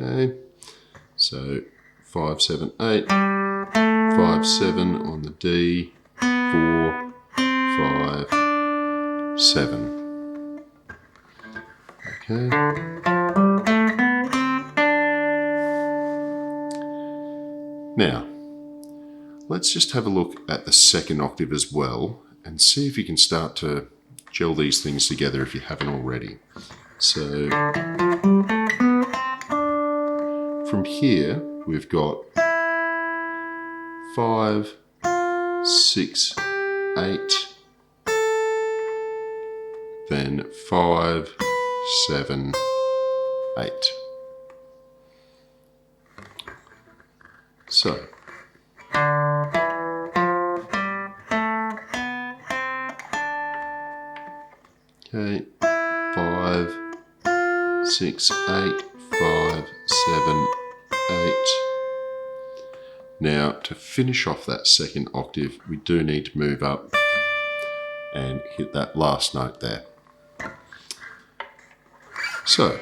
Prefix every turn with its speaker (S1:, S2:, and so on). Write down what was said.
S1: Okay, so 5, 7, 8, 5, 7 on the D, 4, 5, 7. Okay. Now, let's just have a look at the second octave as well and see if you can start to gel these things together if you haven't already. So from here, we've got 5, 6, 8, then 5, 7, 8. So, okay, 5, 6, 8, 5, 7, 8. Now, to finish off that second octave, we do need to move up and hit that last note there. So,